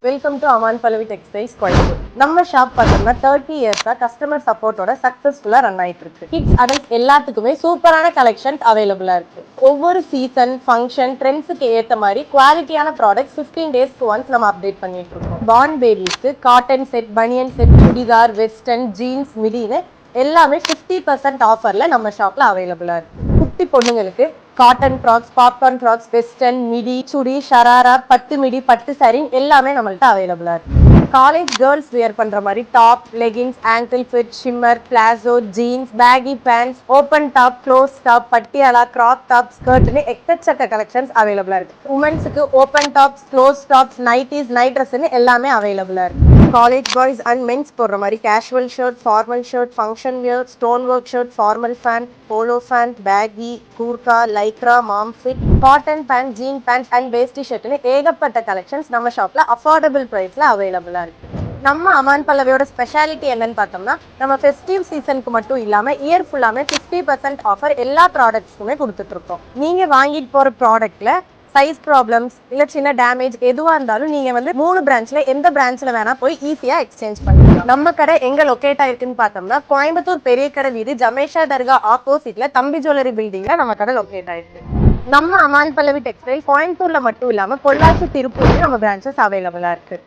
Welcome to Aman Pallavi textiles Coimbatore. நம்ம shop பார்த்தோம்னா 30 இயர்ஸா கஸ்டமர் சப்போர்ட்டோட சக்சஸ்ஃபுல்லா ரன் ஆயிட்டு இருக்கு. கிட்ஸ் அடல்ட்ஸ் எல்லாத்துக்குமே சூப்பரான கலெக்ஷன் அவைலபிளா இருக்கு. ஒவ்வொரு சீசன் ஃபங்க்ஷன் ட்ரெண்ட்ஸுக்கு ஏத்த மாதிரி குவாலிட்டியான ப்ராடக்ட்ஸ் 15 டேஸ்க்கு ஒன்ஸ் நம்ம அப்டேட் பண்ணிட்டு இருக்கோம். பார்ன் பேபிஸ்க்கு cotton set, banian set, churidar, western, jeans, மிடின்னு எல்லாமே 50% ஆஃபர்ல நம்ம ஷாப்ல அவைலபிளா இருக்கு. குட்டி பொண்ணுங்களுக்கு cotton frocks, popcorn frocks, western, midi, chudi, sharara, பட்டு மிடி, பட்டு சாரி எல்லாமே நம்மள்ட்ட அவைலபிளா இருக்கு. காலேஜ் கேர்ள்ஸ் வியர் பண்ற மாதிரி top, leggings, ankle fit, shimmer, palazzo, jeans, baggy pants, open top, close top, Patiala, crop top, ஸ்கர்ட்னு எக்கச்சக்க கலெக்ஷன்ஸ் அவைலபிளா இருக்கு. உமன்ஸுக்கு open tops, close tops, nighties, night ட்ரெஸ்ன்னு எல்லாமே அவைலபிளா இருக்கு. காலேஜ் பாய்ஸ் அண்ட் மென்ஸ் போடுற மாதிரி casual shirt, formal shirt, function wear, stone work shirt, formal pant, polo pant, baggy, Gurkha, Lycra, mom fit, cotton pant, jean pant and veshti ஷர்ட்னு ஏகப்பட்ட collections நம்ம ஷாப்ல அஃபோர்டபுள் பிரைஸ்ல அவைலபிளா இருக்கு. நம்ம அமான் பல்லவியோட ஸ்பெஷாலிட்டி என்னன்னு பார்த்தோம்னா, நம்ம ஃபெஸ்டிவ் சீசனுக்கு மட்டும் இல்லாம இயர் ஃபுல்லாமே 50% ஆஃபர் எல்லா ப்ராடக்ட்ஸ்க்குமே கொடுத்துட்டு இருக்கோம். நீங்க வாங்கிட்டு போற ப்ராடக்ட்ல சைஸ் ப்ராப்ளம்ஸ் இல்ல சின்ன டேமேஜ் எதுவா இருந்தாலும் நீங்க 3 பிரான்ச்ல எந்த பிரான்ச்ல வேணா போய் ஈஸியா எக்ஸ்சேஞ்ச் பண்ணிக்கலாம். நம்ம கடை எங்க லொகேட் ஆயிருக்குன்னு பார்த்தோம்னா, கோயம்புத்தூர் பெரிய கடை வீதி ஜமேஷா தர்கா ஆப்போசிட்ல தம்பி ஜுவல்லரி பில்டிங்ல நம்ம கடை லொகேட் ஆயிருக்கு. நம்ம அமான் பல்லவி டெக்ஸ்டைல் கோயம்புத்தூர்ல மட்டும் இல்லாம பொள்ளாச்சி, திருப்பூர்ல நம்ம பிரான்ச்சஸ் அவைலபிளா இருக்கு.